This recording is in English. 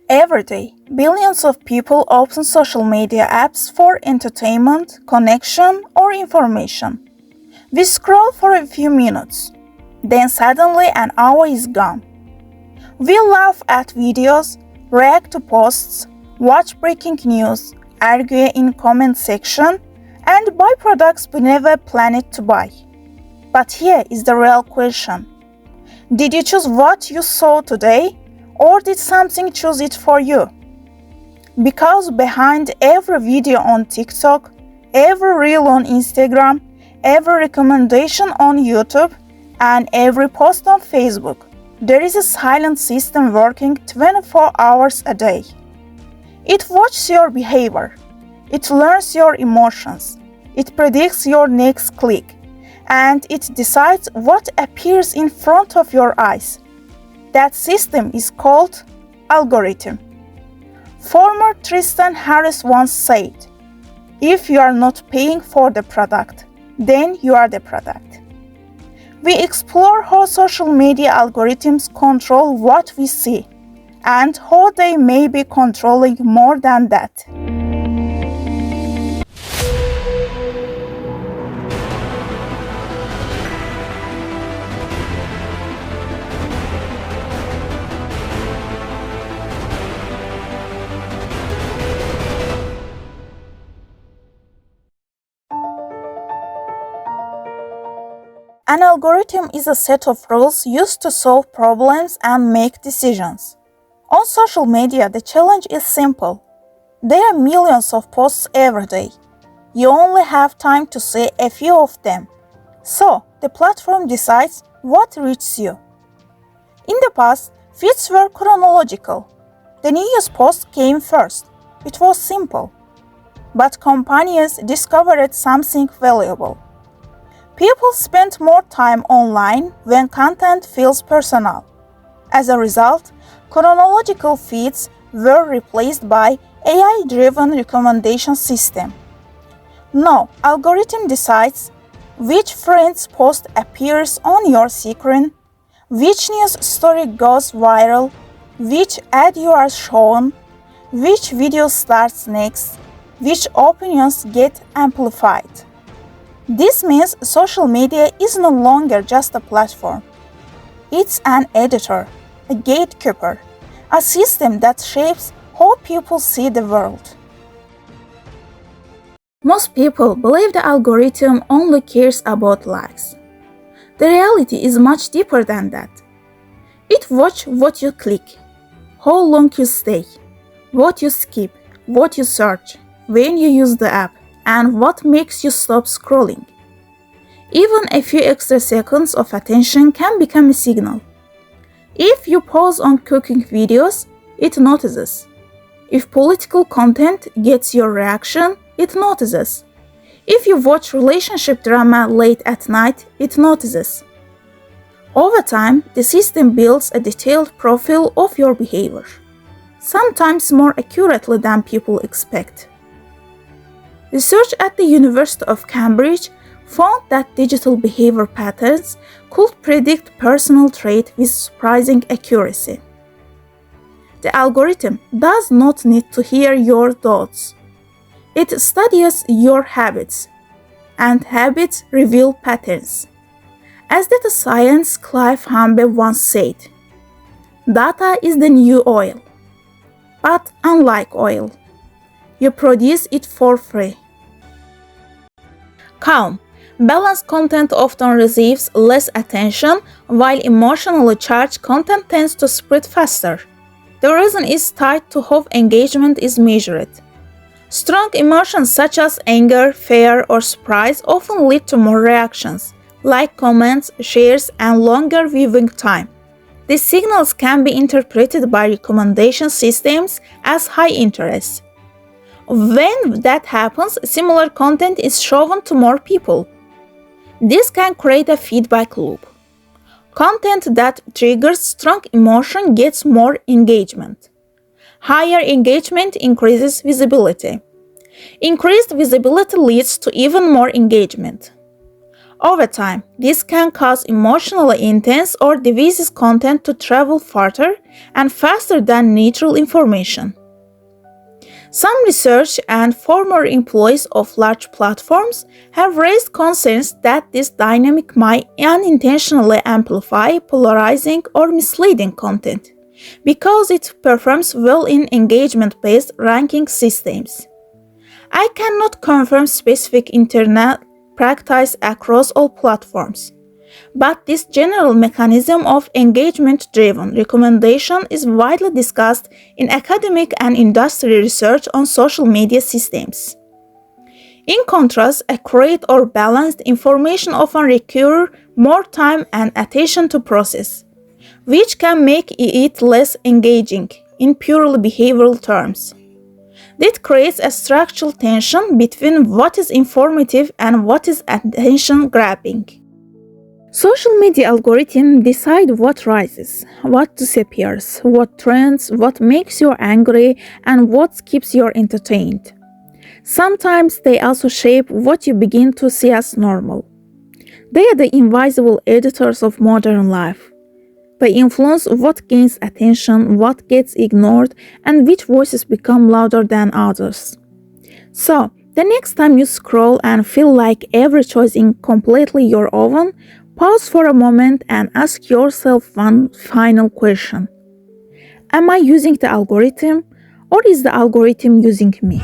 Every day, billions of people open social media apps for entertainment, connection, or information. We scroll for a few minutes, then suddenly an hour is gone. We laugh at videos, react to posts, watch breaking news, argue in comment section, and buy products we never planned to buy. But here is the real question. Did you choose what you saw today, or did something choose it for you? Because behind every video on TikTok, every reel on Instagram, every recommendation on YouTube, and every post on Facebook, there is a silent system working 24 hours a day. It watches your behavior. It learns your emotions. It predicts your next click. And it decides what appears in front of your eyes. That system is called algorithm. Former Tristan Harris once said, "If you are not paying for the product, then you are the product." We explore how social media algorithms control what we see and how they may be controlling more than that. An algorithm is a set of rules used to solve problems and make decisions. On social media, the challenge is simple. There are millions of posts every day. You only have time to see a few of them. So, the platform decides what reaches you. In the past, feeds were chronological. The news post came first. It was simple. But companies discovered something valuable. People spend more time online when content feels personal. As a result, chronological feeds were replaced by AI-driven recommendation system. Now, algorithm decides which friends post appears on your screen, which news story goes viral, which ad you are shown, which video starts next, which opinions get amplified. This means social media is no longer just a platform. It's an editor, a gatekeeper, a system that shapes how people see the world. Most people believe the algorithm only cares about likes. The reality is much deeper than that. It watches what you click, how long you stay, what you skip, what you search, when you use the app, and what makes you stop scrolling. Even a few extra seconds of attention can become a signal. If you pause on cooking videos, it notices. If political content gets your reaction, it notices. If you watch relationship drama late at night, it notices. Over time, the system builds a detailed profile of your behavior, sometimes more accurately than people expect. Research at the University of Cambridge found that digital behavior patterns could predict personal traits with surprising accuracy. The algorithm does not need to hear your thoughts. It studies your habits, and habits reveal patterns. As data scientist Clive Humbe once said, "Data is the new oil. But unlike oil, you produce it for free." Calm, balanced content often receives less attention, while emotionally charged content tends to spread faster. The reason is tied to how engagement is measured. Strong emotions such as anger, fear, or surprise often lead to more reactions, like comments, shares, and longer viewing time. These signals can be interpreted by recommendation systems as high interest. When that happens, similar content is shown to more people. This can create a feedback loop. Content that triggers strong emotion gets more engagement. Higher engagement increases visibility. Increased visibility leads to even more engagement. Over time, this can cause emotionally intense or divisive content to travel farther and faster than neutral information. Some research and former employees of large platforms have raised concerns that this dynamic might unintentionally amplify polarizing or misleading content because it performs well in engagement-based ranking systems. I cannot confirm specific internet practice across all platforms, but this general mechanism of engagement-driven recommendation is widely discussed in academic and industry research on social media systems. In contrast, accurate or balanced information often requires more time and attention to process, which can make it less engaging in purely behavioral terms. That creates a structural tension between what is informative and what is attention-grabbing. Social media algorithms decide what rises, what disappears, what trends, what makes you angry, and what keeps you entertained. Sometimes they also shape what you begin to see as normal. They are the invisible editors of modern life. They influence what gains attention, what gets ignored, and which voices become louder than others. So, the next time you scroll and feel like every choice is completely your own, pause for a moment and ask yourself one final question. Am I using the algorithm, or is the algorithm using me?